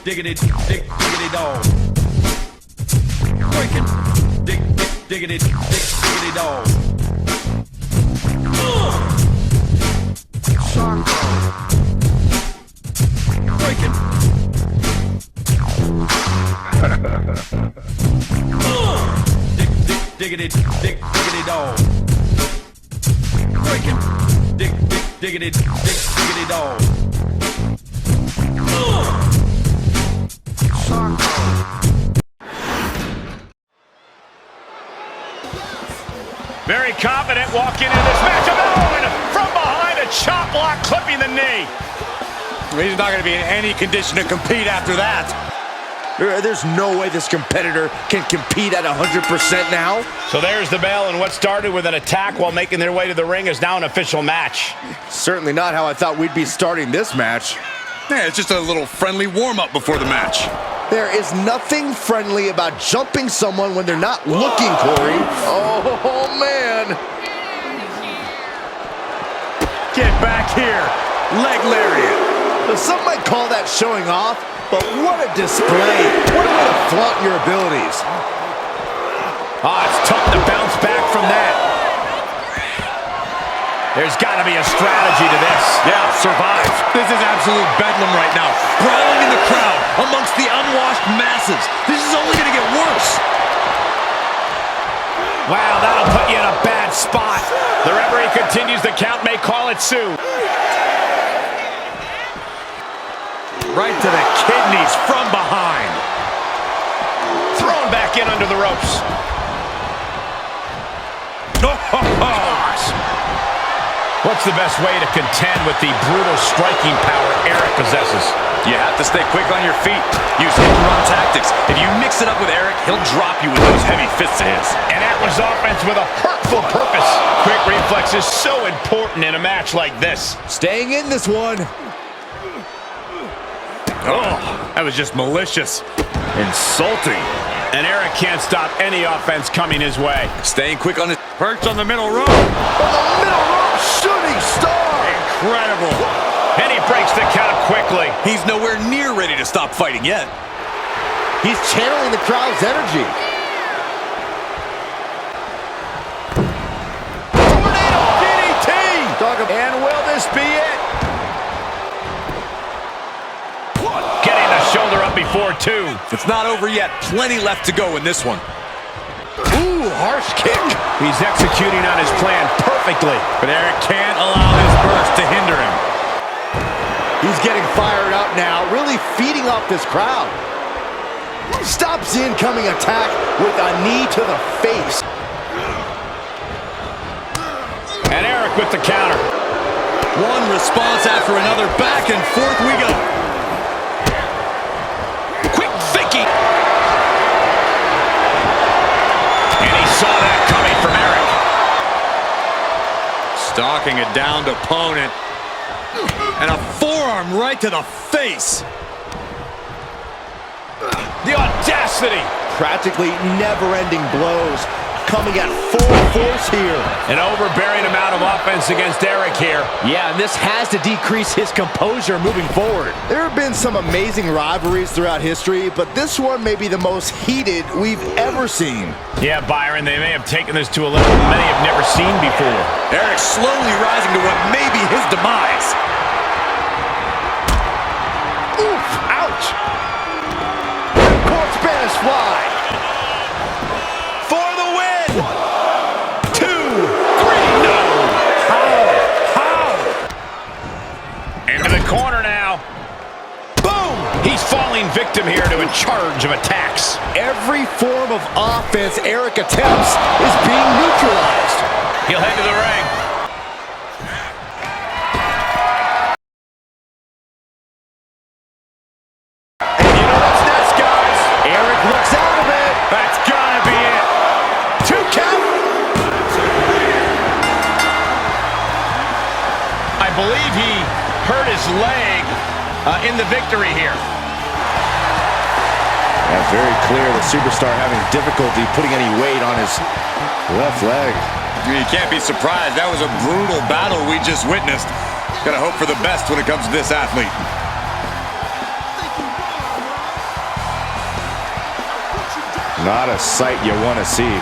diggity, diggity dog. Breaking, diggity, diggity dog. Breaking. Diggity, diggity dog. Breaking. Diggity, diggity dog. Very confident walking into this matchup. Oh, and from behind, a chop block clipping the knee. He's not going to be in any condition to compete after that. There's no way this competitor can compete at 100% now. So there's the bell, and what started with an attack while making their way to the ring is now an official match. Certainly not how I thought we'd be starting this match. Yeah, it's just a little friendly warm-up before the match. There is nothing friendly about jumping someone when they're not looking, Corey. Oh, man. Get back here. Leg lariat. Some might call that showing off, but what a display. What a way to flaunt your abilities. It's tough to bounce back from that. There's got to be a strategy to this. Yeah, survive. This is absolute bedlam right now. Brawling in the crowd amongst the unwashed masses. This is only going to get worse. Wow, that'll put you in a bad spot. The referee continues the count, may call it Sue. Right to the kidneys from behind. Thrown back in under the ropes. Gosh. What's the best way to contend with the brutal striking power Eric possesses? You have to stay quick on your feet. Use hit-and-run tactics. If you mix it up with Eric, he'll drop you with those heavy fists of his. And that was offense with a hurtful purpose. Quick reflex is so important in a match like this. Staying in this one. Oh, that was just malicious. Insulting. And Eric can't stop any offense coming his way. Staying quick on his perch on the middle rope. On the middle rope, shooting star. Incredible. And he breaks the count quickly. He's nowhere near ready to stop fighting yet. He's channeling the crowd's energy. Tornado DDT! And will this be it? Getting the shoulder up before two. It's not over yet. Plenty left to go in this one. Ooh, harsh kick. He's executing on his plan perfectly. But Eric can't allow this burst to hinder him. He's getting fired up now, really feeding off this crowd. Stops the incoming attack with a knee to the face. And Eric with the counter. One response after another. Back and forth we go. Quick thinking. And he saw that coming from Eric. Stalking a downed opponent. And a forearm right to the face. The audacity. Practically never-ending blows coming at full force here. An overbearing amount of offense against Eric here. Yeah, and this has to decrease his composure moving forward. There have been some amazing rivalries throughout history, but this one may be the most heated we've ever seen. Yeah, Byron, they may have taken this to a level many have never seen before. Eric slowly rising to what may be his demise. Oof, ouch. Court Spanish fly. For the win! 1, 2, 3, no! How? Into the corner now. Boom! He's falling victim here to a charge of attacks. Every form of offense Eric attempts is being neutralized. He'll head to the ring. And you know what's next, guys? Eric looks out of it. That's gotta be it. 2 count. I believe he hurt his leg in the victory here. Yeah, very clear the superstar having difficulty putting any weight on his left leg. You can't be surprised. That was a brutal battle we just witnessed. Gotta hope for the best when it comes to this athlete. Not a sight you want to see.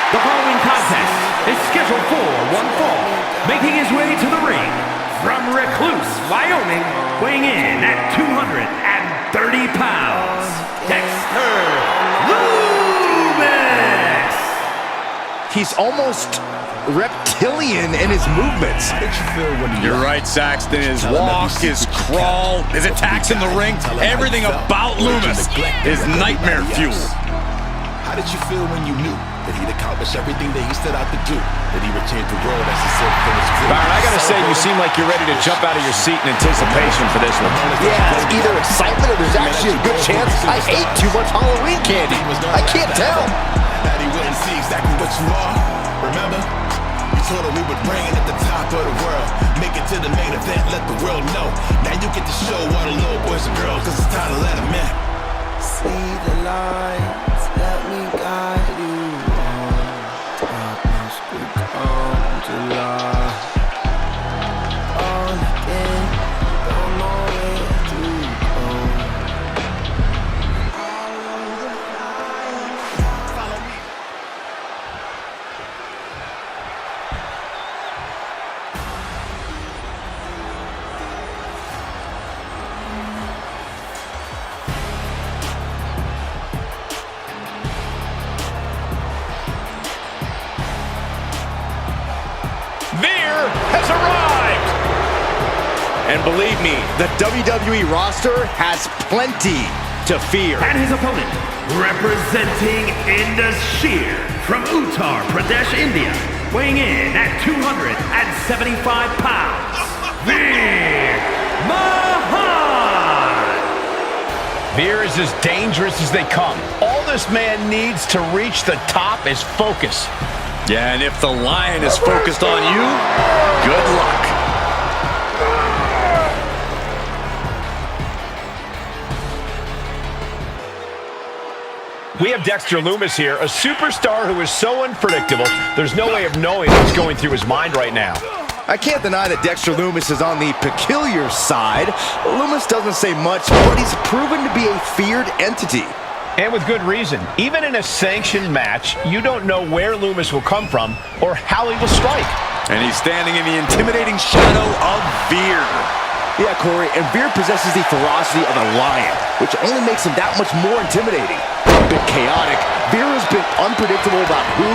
The following contest is scheduled for one fall, making his way to the ring from Recluse, Wyoming, weighing in at 230 pounds, Dexter Lumis! He's almost reptilian in his movements. You're right, Saxton. His walk, his crawl, his attacks in the ring, everything about Lumis is nightmare fuel. How did you feel when you knew that he'd accomplished everything that he set out to do? That he would change the world as he said from his crew? Byron, I gotta say, you seem like you're ready to jump out of your seat in anticipation for this one. Yeah, it's either excitement or there's actually a good chance I ate too much Halloween candy. I can't tell. That he wouldn't see exactly what you are. Remember? You told him we would reign at the top of the world. Make it to the main event, let the world know. Now you get to show all the little boys and girls, cause it's time to let them in. See the lights, let me guide you on. Darkness will come to light. All again, don't know where to go. Follow the light, follow me. Veer has arrived! And believe me, the WWE roster has plenty to fear. And his opponent, representing Indus Shear from Uttar Pradesh, India, weighing in at 275 pounds, Veer Mahan! Veer is as dangerous as they come. All this man needs to reach the top is focus. Yeah, and if the lion is focused on you, good luck. We have Dexter Lumis here, a superstar who is so unpredictable, there's no way of knowing what's going through his mind right now. I can't deny that Dexter Lumis is on the peculiar side. Lumis doesn't say much, but he's proven to be a feared entity. And with good reason. Even in a sanctioned match, you don't know where Lumis will come from or how he will strike. And he's standing in the intimidating shadow of Veer. Yeah, Corey, and Veer possesses the ferocity of a lion, which only makes him that much more intimidating. A bit chaotic, Veer has been unpredictable about who,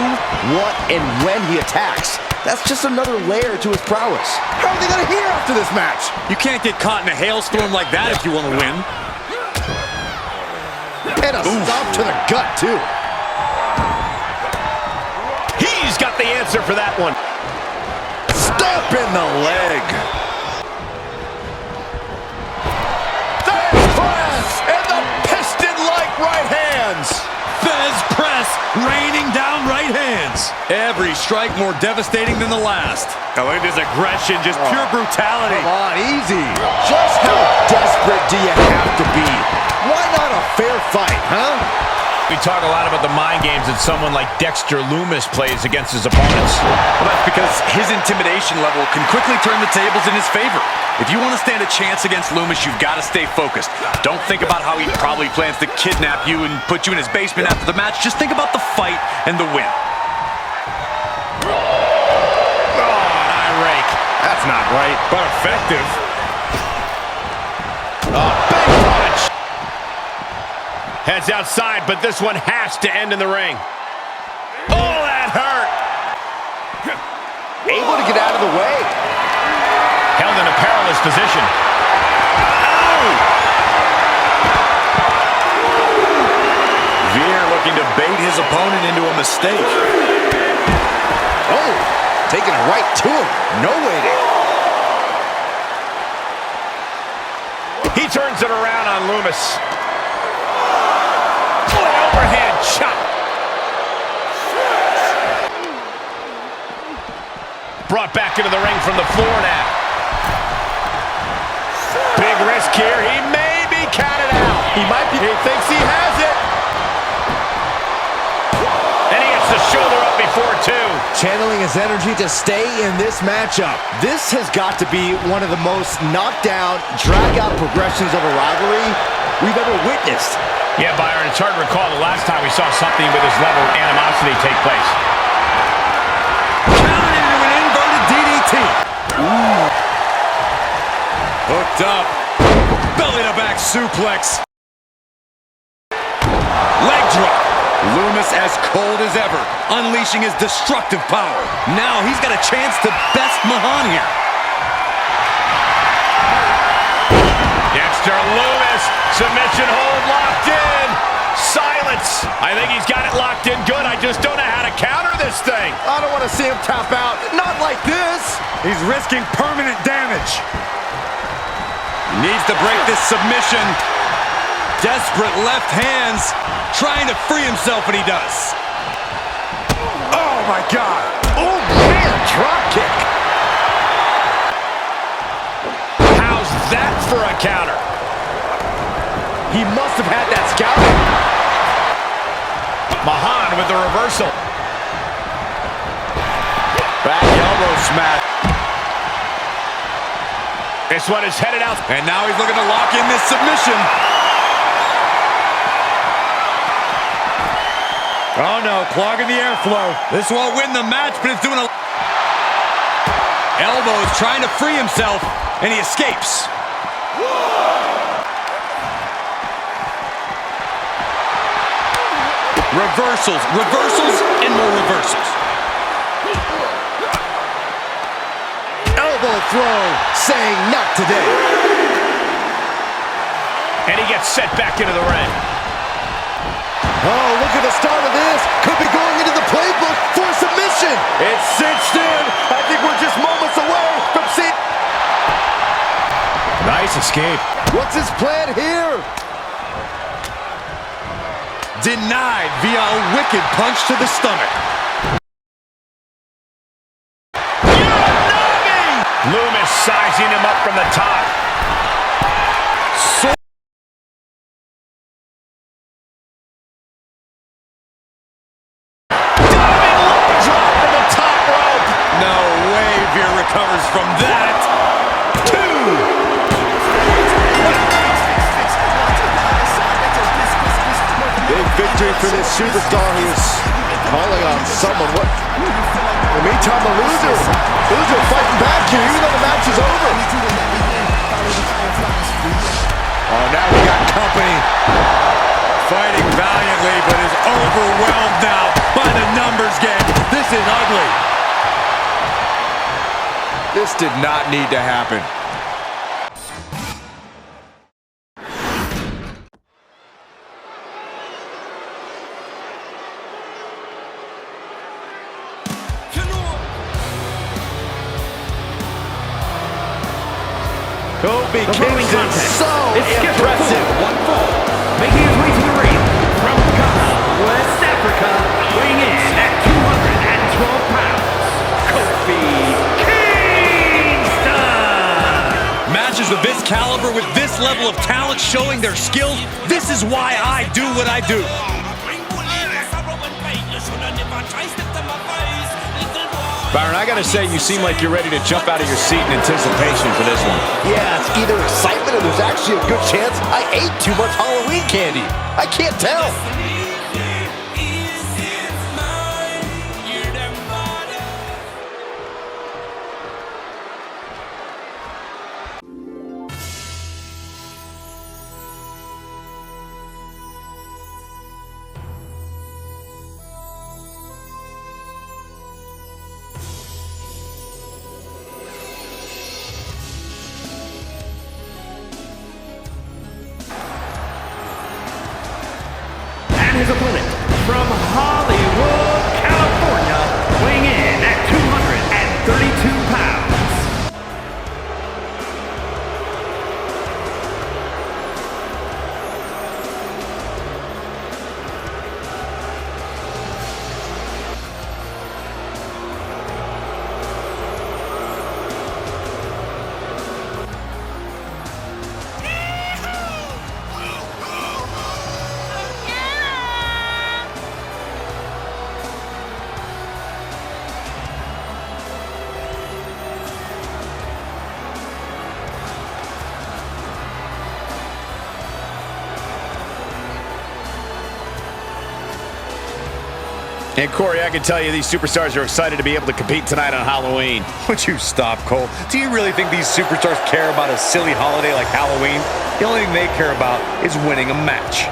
what, and when he attacks. That's just another layer to his prowess. How are they going to hear after this match? You can't get caught in a hailstorm like that if you want to win. And a stomp to the gut, too. He's got the answer for that one. Stomp in the leg. Fez press and the piston-like right hands. Fez press raining down right hands. Every strike more devastating than the last. Now look at this aggression, just pure brutality. Come on, easy. Just how desperate do you have to be? Why not a fair fight, huh? We talk a lot about the mind games that someone like Dexter Lumis plays against his opponents. Well, that's because his intimidation level can quickly turn the tables in his favor. If you want to stand a chance against Lumis, you've got to stay focused. Don't think about how he probably plans to kidnap you and put you in his basement after the match. Just think about the fight and the win. Oh, an eye rake. That's not right, but effective. Oh, big punch. Heads outside, but this one has to end in the ring. Oh, that hurt. Able to get out of the way. Held in a perilous position. Ow! Veer looking to bait his opponent into a mistake. Oh, taking it right to him. No waiting. He turns it around on Lumis. Oh, an overhand shot. Brought back into the ring from the floor now. Big risk here. He may be counted out. He might be. He thinks he has it. And he gets the shoulder up before two. Channeling his energy to stay in this matchup. This has got to be one of the most knockdown, drag-out progressions of a rivalry we've ever witnessed. Yeah, Byron, it's hard to recall the last time we saw something with this level of animosity take place. Counted into an inverted DDT. Ooh. Hooked up. Belly-to-back suplex. Leg drop. Loomis as cold as ever, unleashing his destructive power. Now he's got a chance to best Mahan here. Dexter Loomis, submission hold locked in. Silence. I think he's got it locked in good. I just don't know how to counter this thing. I don't want to see him tap out. Not like this. He's risking permanent damage. Needs to break this submission. Desperate left hands, trying to free himself, and he does. Oh, my God. Oh, man, drop kick. How's that for a counter? He must have had that scouting. Mahan with the reversal. Back elbow smash. This one is headed out. And now he's looking to lock in this submission. Oh no, clogging the airflow. This won't win the match, but it's doing a... Elbows trying to free himself, and he escapes. Reversals, reversals, and more reversals. Elbow throw, saying not today. And he gets set back into the ring. Oh, look at the start of this. Could be going into the playbook for a submission. It's cinched in. I think we're just moments away from seeing... Nice escape. What's his plan here? Denied via a wicked punch to the stomach. Loomis sizing him up from the top. Recovers from that. Two. Big victory for this superstar who is calling on someone. What? In the meantime, the loser fighting back here, even though the match is over. Oh, now we got company. Fighting valiantly, but is overwhelmed now by the numbers game. This is ugly. This did not need to happen. Kofi Kingston, so impressive. One fall, making his way to the ring from Ghana, West Africa, weighing in at 212 pounds, Kofi Matches with this caliber, with this level of talent showing their skills, this is why I do what I do. Byron, I gotta say, you seem like you're ready to jump out of your seat in anticipation for this one. Yeah, it's either excitement or there's actually a good chance I ate too much Halloween candy. I can't tell. His opponent from Hollywood, California, weighing in at 232 pounds. And Corey, I can tell you these superstars are excited to be able to compete tonight on Halloween. Would you stop, Cole? Do you really think these superstars care about a silly holiday like Halloween? The only thing they care about is winning a match.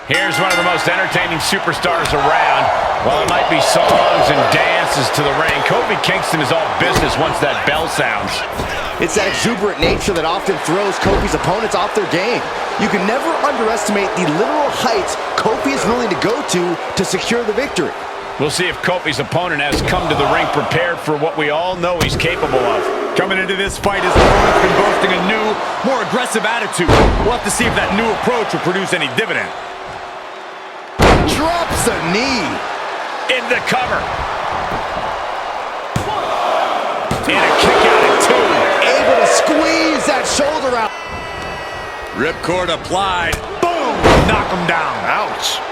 Here's one of the most entertaining superstars around. While it might be songs and dances to the ring, Kofi Kingston is all business once that bell sounds. It's that exuberant nature that often throws Kofi's opponents off their game. You can never underestimate the literal heights Kofi is willing to go to secure the victory. We'll see if Kofi's opponent has come to the ring prepared for what we all know he's capable of. Coming into this fight, his opponent's been boasting a new, more aggressive attitude. We'll have to see if that new approach will produce any dividend. Drops a knee. In the cover. And a kick out at 2. Able to squeeze that shoulder out. Ripcord applied. Boom! Knock him down. Ouch.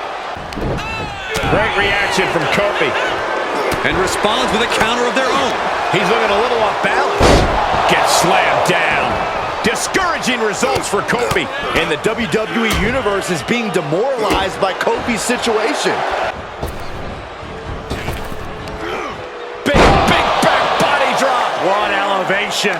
Great reaction from Kofi. And responds with a counter of their own. He's looking a little off balance. Gets slammed down. Discouraging results for Kofi. And the WWE Universe is being demoralized by Kofi's situation. Big back body drop. What elevation.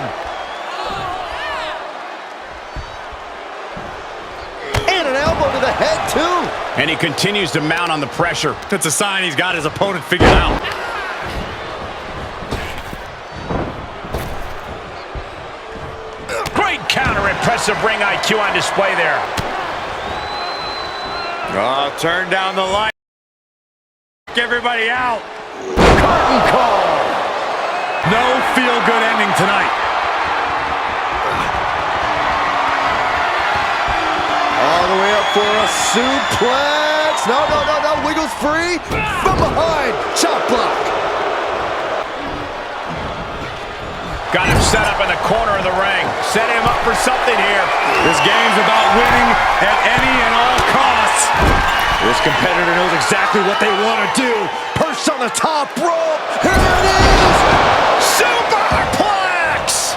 And an elbow to the head, too. And he continues to mount on the pressure. That's a sign he's got his opponent figured out. Great counter, impressive ring IQ on display there. Oh, turn down the light. Everybody out. Curtain call. No feel-good ending tonight. All the way up for a suplex. No. Wiggles free. From behind. Chop block. Got him set up in the corner of the ring. Setting him up for something here. This game's about winning at any and all costs. This competitor knows exactly what they want to do. Perched on the top rope. Here it is. Superplex!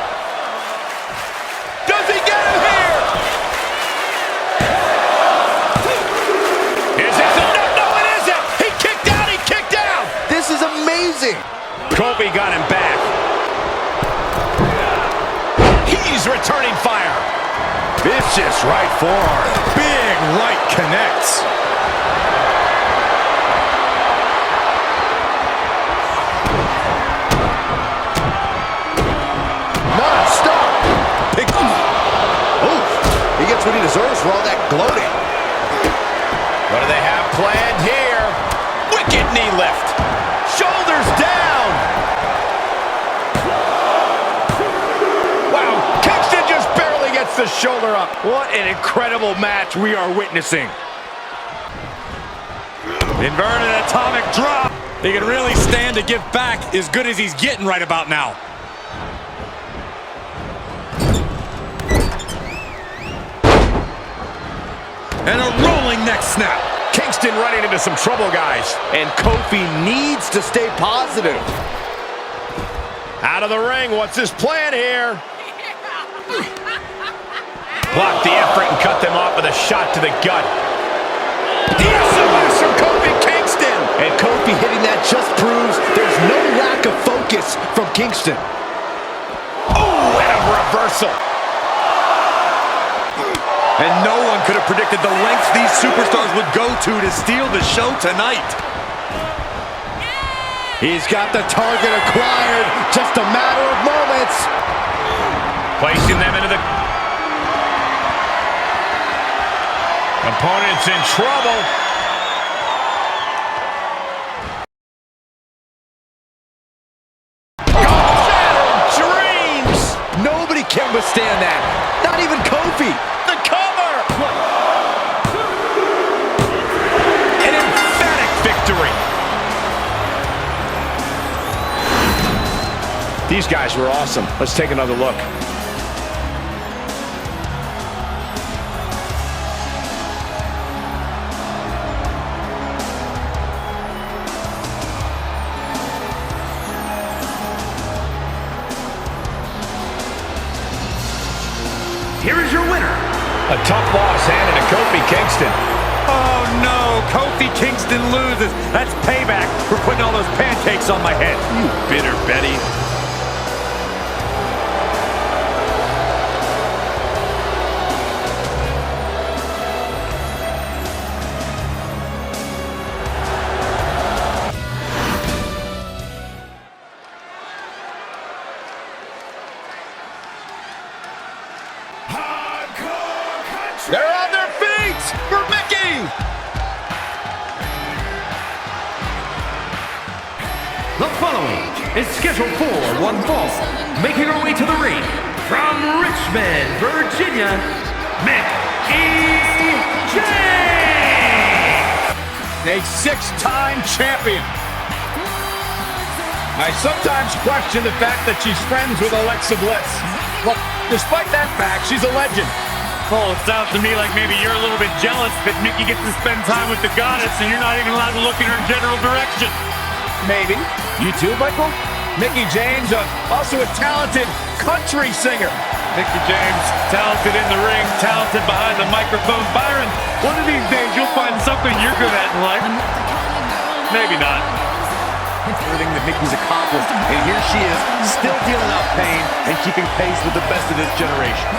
Does he get him here? Is this enough? No, it isn't. He kicked out. He kicked out. This is amazing. Kofi got him back. He's returning fire. Vicious right forearm. Big right connects. Non-stop. He gets what he deserves for all that gloating. What do they have planned here? Wicked knee lift. Shoulders down. Wow, Kingston just barely gets the shoulder up. What an incredible match we are witnessing. Inverted atomic drop. He can really stand to give back as good as he's getting right about now. And a rolling neck snap. Kingston running into some trouble, guys. And Kofi needs to stay positive. Out of the ring, what's his plan here? Blocked the effort and cut them off with a shot to the gut. DSOS from Kofi Kingston. And Kofi hitting that just proves there's no lack of focus from Kingston. Oh, and a reversal. And no one could have predicted the lengths these superstars would go to steal the show tonight. He's got the target acquired. Just a matter of moments. Placing them into the... Opponent's in trouble. Shattered dreams. Nobody can withstand that. Not even Kofi. The cover. An emphatic victory. These guys were awesome. Let's take another look. A tough loss handed to Kofi Kingston. Oh no, Kofi Kingston loses. That's payback for putting all those pancakes on my head. You bitter Betty. They're on their feet for Mickey! The following is scheduled for one fall. Making her way to the ring from Richmond, Virginia, Mickey James! A six-time champion. I sometimes question the fact that she's friends with Alexa Bliss. Well, despite that fact, she's a legend. Oh, it sounds to me like maybe you're a little bit jealous that Mickey gets to spend time with the goddess and you're not even allowed to look in her general direction. Maybe. You too, Michael? Mickey James, also a talented country singer. Mickey James, talented in the ring, talented behind the microphone. Byron, one of these days you'll find something you're good at in life. Maybe not. Everything that Mickey's accomplished, and here she is, still dealing out pain and keeping pace with the best of this generation.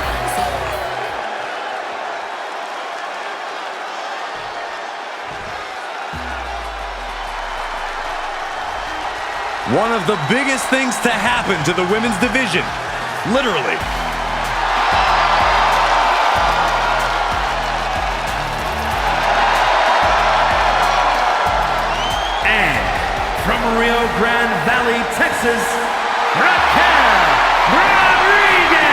One of the biggest things to happen to the women's division. Literally. And from Rio Grande Valley, Texas, Raquel Rodriguez!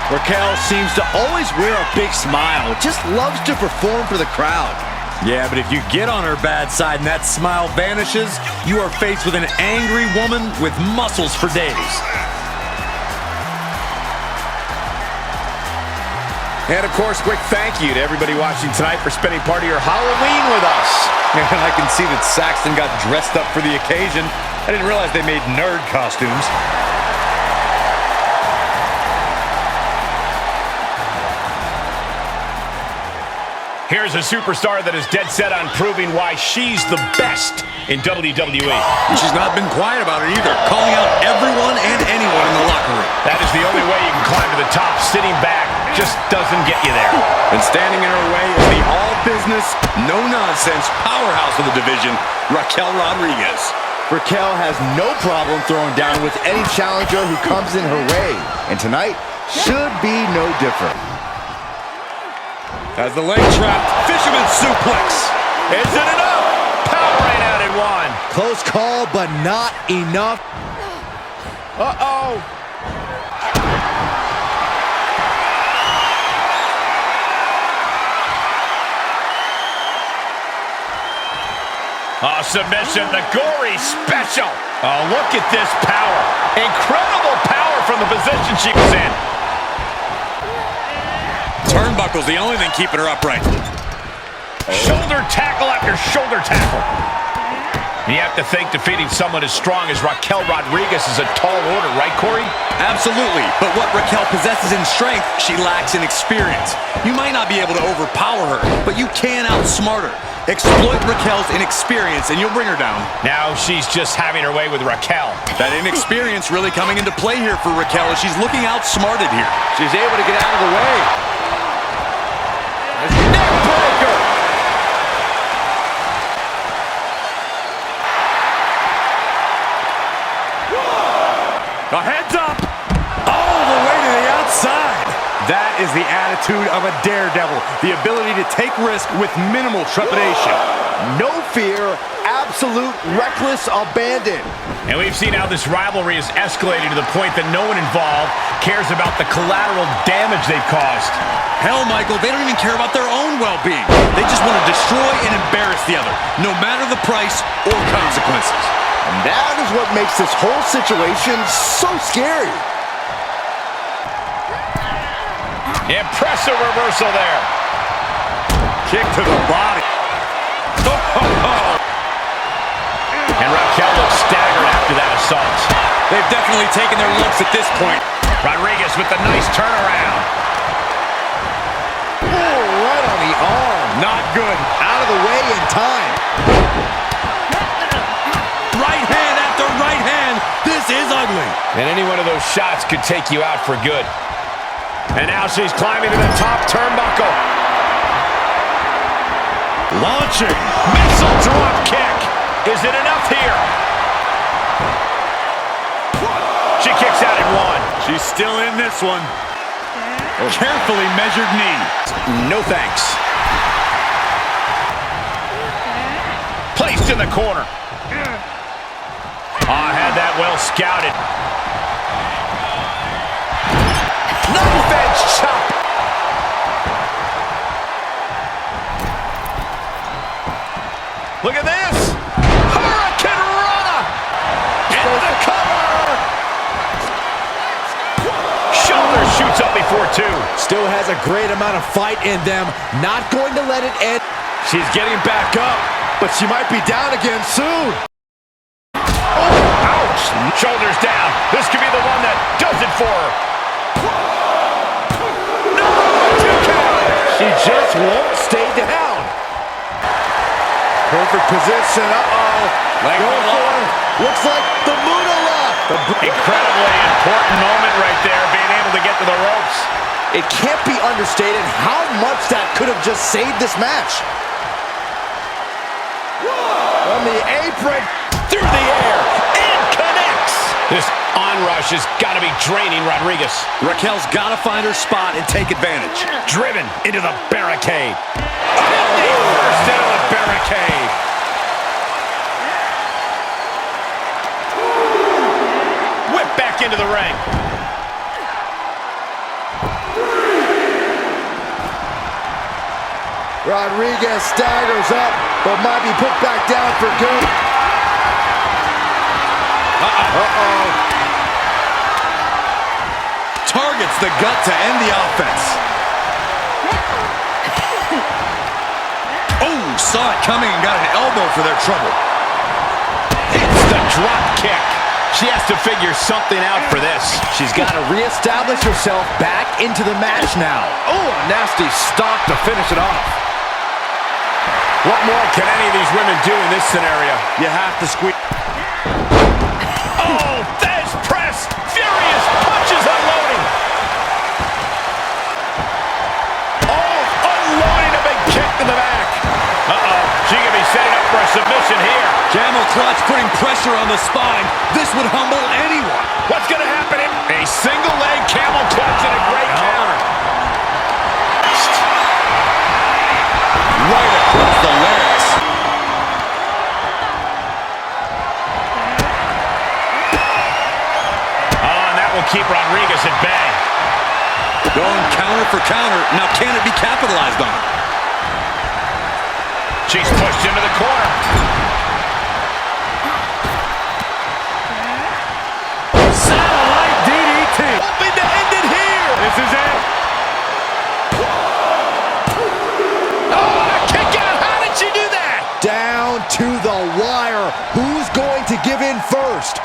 Raquel seems to always wear a big smile. Just loves to perform for the crowd. Yeah, but if you get on her bad side and that smile vanishes, you are faced with an angry woman with muscles for days. And of course, quick thank you to everybody watching tonight for spending part of your Halloween with us. And I can see that Saxton got dressed up for the occasion. I didn't realize they made nerd costumes. Here's a superstar that is dead set on proving why she's the best in WWE. She's not been quiet about it either, calling out everyone and anyone in the locker room. That is the only way you can climb to the top. Sitting back just doesn't get you there. And standing in her way is the all-business, no-nonsense powerhouse of the division, Raquel Rodriguez. Raquel has no problem throwing down with any challenger who comes in her way. And tonight should be no different. As the leg trap, fisherman suplex. Is it enough? Powering out at one. Close call, but not enough. Uh-oh. Oh, submission, the gory special. Oh, look at this power. Incredible power from the position she was in. Turnbuckle's the only thing keeping her upright. Shoulder tackle after shoulder tackle. You have to think defeating someone as strong as Raquel Rodriguez is a tall order, right, Corey? Absolutely, but what Raquel possesses in strength, she lacks in experience. You might not be able to overpower her, but you can outsmart her. Exploit Raquel's inexperience and you'll bring her down. Now she's just having her way with Raquel. That inexperience really coming into play here for Raquel as she's looking outsmarted here. She's able to get out of the way. Neckbreaker! A heads up! All the way to the outside! That is the attitude of a daredevil. The ability to take risk with minimal trepidation. No fear, absolute reckless abandon. And we've seen how this rivalry is escalating to the point that no one involved cares about the collateral damage they've caused. Hell, Michael, they don't even care about their own well-being. They just want to destroy and embarrass the other, no matter the price or consequences. And that is what makes this whole situation so scary. Impressive reversal there. Kick to the body. And Raquel looks staggered after that assault. They've definitely taken their lumps at this point. Rodriguez with the nice turnaround. good. Out of the way in time. Right hand after right hand. This is ugly. And any one of those shots could take you out for good. And now she's climbing to the top turnbuckle. Launching. Missile drop kick. Is it enough here? She kicks out at one. She's still in this one. Carefully measured knee. No thanks. Placed in the corner. Had that well scouted. Knife edge chop. Look at this. Hurricane Rana. Into the cover. Shoulder shoots up before two. Still has a great amount of fight in them. Not going to let it end. She's getting back up. But she might be down again soon. Ouch! Shoulders down. This could be the one that does it for her. No! 2 count. She just won't stay down. Perfect position. Uh-oh. Going for it. Looks like the Moonala. Incredibly important moment right there, being able to get to the ropes. It can't be understated how much that could have just saved this match. On the apron. Through the air. And connects. This onrush has got to be draining Rodriguez. Raquel's got to find her spot and take advantage. Driven into the barricade. First into the barricade. Whip back into the ring. Rodriguez staggers up, but might be put back down for good. Uh-oh. Targets the gut to end the offense. Oh, saw it coming and got an elbow for their trouble. It's the drop kick. She has to figure something out for this. She's got to reestablish herself back into the match now. Oh, a nasty stop to finish it off. What more can any of these women do in this scenario? You have to squeeze. Oh, Thez press. Furious punches unloading. Oh, unloading a big kick to the back. Uh-oh, she could be setting up for a submission here. Camel clutch putting pressure on the spine. This would humble anyone. What's going to happen? A single leg camel clutch and a great counter. Right across the larynx. Oh, and that will keep Rodriguez at bay. Going counter for counter. Now can it be capitalized on? She's pushed into the corner. Satellite DDT. Hoping to end it here. This is it. Down to the wire. Who's going to give in first?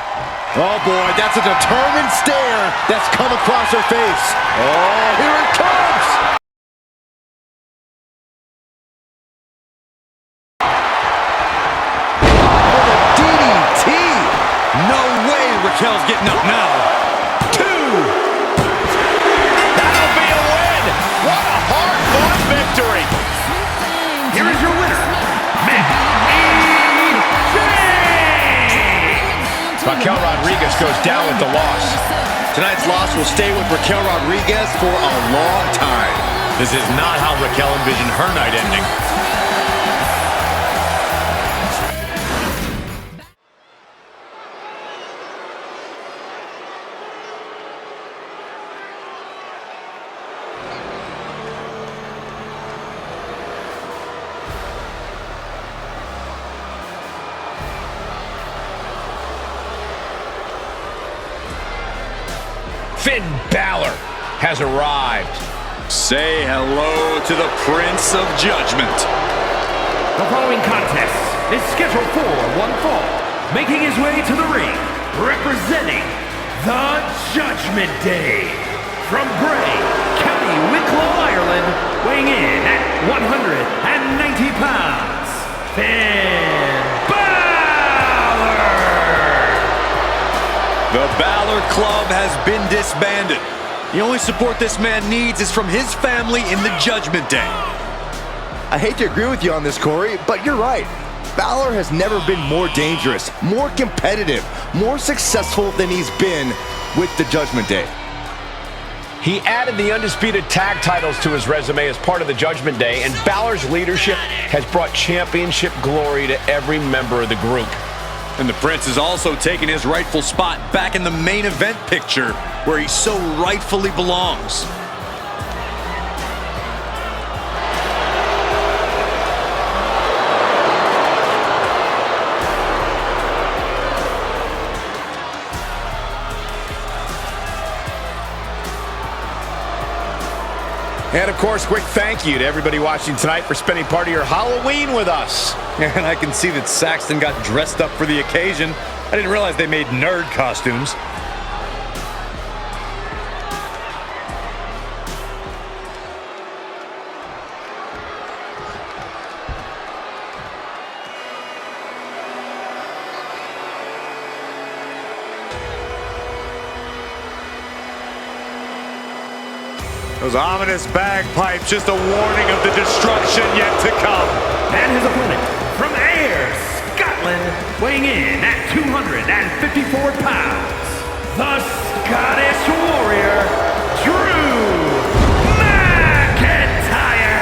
Oh boy, that's a determined stare that's come across her face. Oh, here it comes! Oh, the DDT! No way Raquel's getting up now. 2. That'll be a win. What a hard-fought victory. Here is your winner, Raquel Rodriguez goes down with the loss. Tonight's loss will stay with Raquel Rodriguez for a long time. This is not how Raquel envisioned her night ending. Finn Balor has arrived. Say hello to the Prince of Judgment. The following contest is scheduled for one fall. Making his way to the ring, representing the Judgment Day. From Bray, County Wicklow, Ireland, weighing in at 190 pounds, Finn Balor! The Balor Club has been disbanded. The only support this man needs is from his family in the Judgment Day. I hate to agree with you on this, Corey, but you're right. Balor has never been more dangerous, more competitive, more successful than he's been with the Judgment Day. He added the undisputed tag titles to his resume as part of the Judgment Day, and Balor's leadership has brought championship glory to every member of the group. And the Prince has also taken his rightful spot back in the main event picture, where he so rightfully belongs. And of course, quick thank you to everybody watching tonight for spending part of your Halloween with us. And I can see that Saxton got dressed up for the occasion. I didn't realize they made nerd costumes. Those ominous bagpipes, just a warning of the destruction yet to come. And his opponent, from Ayr, Scotland, weighing in at 254 pounds, the Scottish Warrior, Drew McIntyre!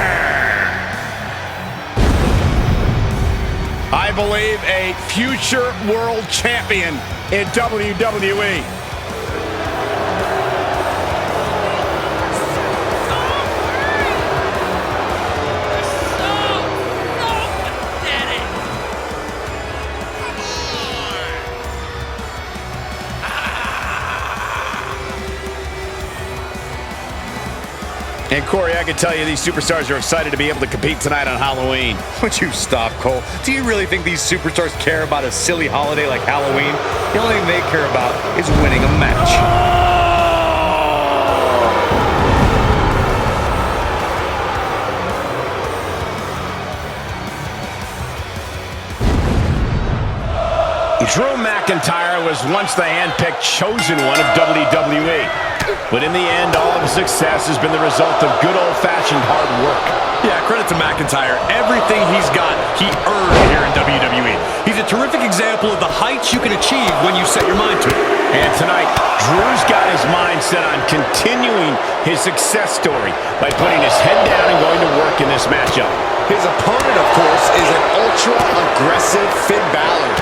I believe a future world champion in WWE. And Corey, I can tell you these superstars are excited to be able to compete tonight on Halloween. Would you stop, Cole? Do you really think these superstars care about a silly holiday like Halloween? The only thing they care about is winning a match. Drew McIntyre was once the hand-picked chosen one of WWE. But in the end, all of his success has been the result of good old-fashioned hard work. Yeah, credit to McIntyre. Everything he's got, he earned here in WWE. He's a terrific example of the heights you can achieve when you set your mind to it. And tonight, Drew's got his mind set on continuing his success story by putting his head down and going to work in this matchup. His opponent, of course, is an ultra-aggressive Finn Balor,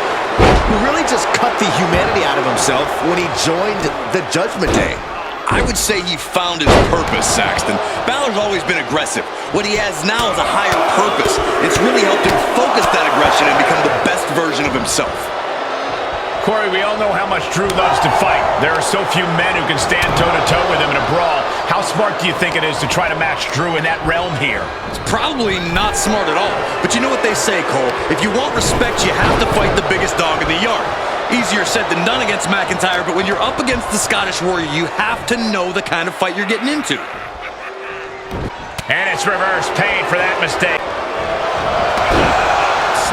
who really just cut the humanity out of himself when he joined the Judgment Day. I would say he found his purpose, Saxton. Balor's always been aggressive. What he has now is a higher purpose. It's really helped him focus that aggression and become the best version of himself. Corey, we all know how much Drew loves to fight. There are so few men who can stand toe-to-toe with him in a brawl. How smart do you think it is to try to match Drew in that realm here? It's probably not smart at all. But you know what they say, Cole. If you want respect, you have to fight the biggest dog in the yard. Easier said than done against McIntyre, but when you're up against the Scottish Warrior, you have to know the kind of fight you're getting into. And it's reverse pain for that mistake.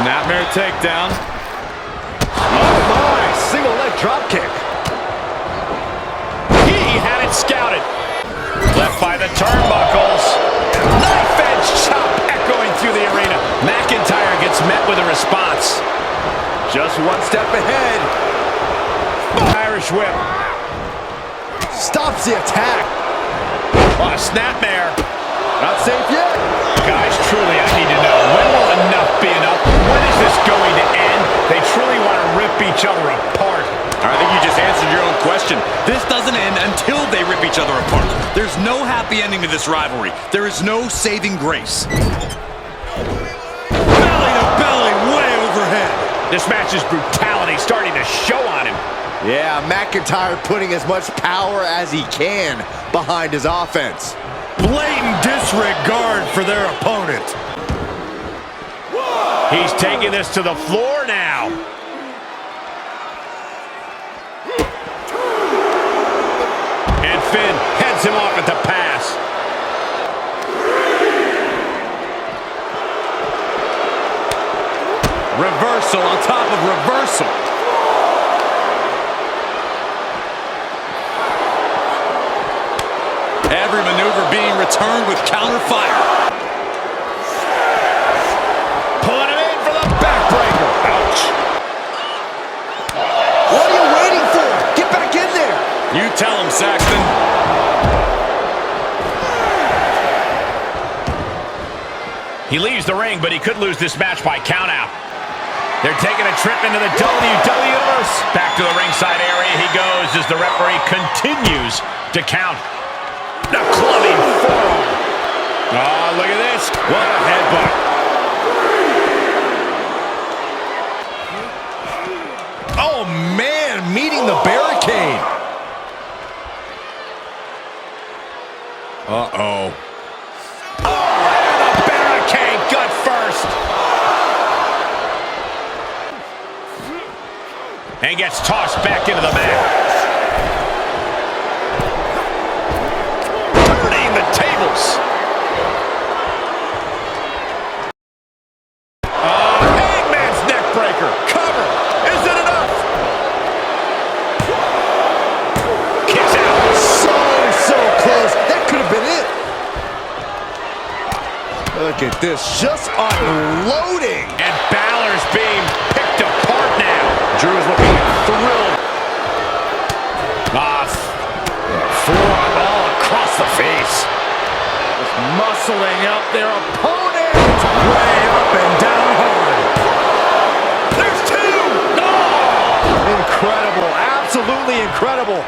Snapmare takedown. Oh my, single leg drop kick. He had it scouted. Left by the turnbuckles. Knife edge chop echoing through the arena. McIntyre gets met with a response. Just one step ahead. Irish whip. Stops the attack. Oh, a snapmare. Not safe yet. Guys, truly, I need to know, when will enough be enough? When is this going to end? They truly want to rip each other apart. I think you just answered your own question. This doesn't end until they rip each other apart. There's no happy ending to this rivalry. There is no saving grace. Belly to belly, way overhead. This match's brutality starting to show on him. Yeah, McIntyre putting as much power as he can behind his offense. Blatant disregard for their opponent. He's taking this to the floor now. And Finn heads him off at the pass. reversal on top of reversal. Every maneuver being returned with counter fire. Pulling him in for the backbreaker. Ouch. What are you waiting for? Get back in there. You tell him, Saxton. He leaves the ring, but he could lose this match by countout. They're taking a trip into the WWE Universe. Back to the ringside area he goes as the referee continues to count. The clubbing forearm. Oh, look at this. What a headbutt. Oh, man, meeting the barricade. Uh-oh. Oh, and the barricade, gut first. And gets tossed back into the mat. Turning the tables. Hangman's neck breaker. Cover. Is it enough? Kicks out. So close. That could have been it. Look at this. Just unloading. And Balor's being picked apart now. Drew's looking thrilled. Forearm all across the face. Just muscling up their opponent. Way up and down hard. There's two. No! Incredible. Absolutely incredible.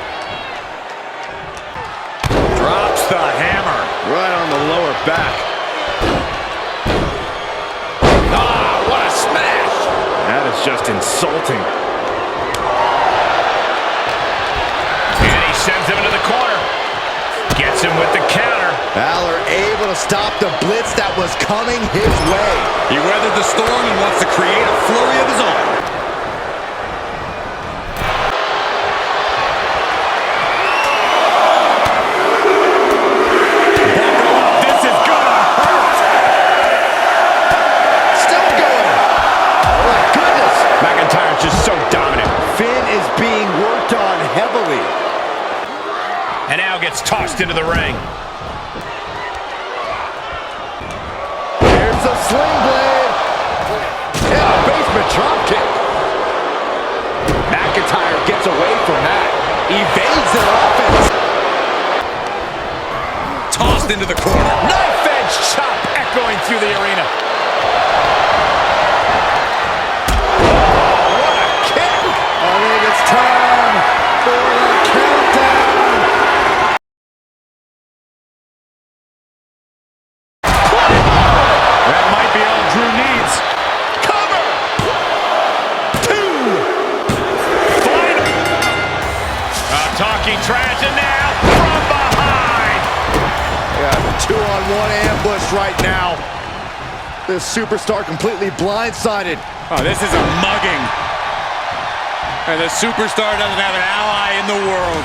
Drops the hammer. Right on the lower back. What a smash. That is just insulting. And he sends him into the corner. Gets him with the counter. Balor able to stop the blitz that was coming his way. He weathered the storm and wants to create a flurry of his own. This is gonna hurt. Still going. Oh my goodness. McIntyre's just so dominant. Finn is being worked on heavily. And now gets tossed into the ring. There's a sling blade. And a basement dropkick. McIntyre gets away from that. Evades their offense. Tossed into the corner. Knife edge chop echoing through the arena. Oh, what a kick. I think it's time for the countdown. That might be all Drew needs. Cover! Two! Final! Talking trash and now from behind! Yeah, 2-on-1 ambush right now. This superstar completely blindsided. Oh, this is a mugging. And the superstar doesn't have an ally in the world.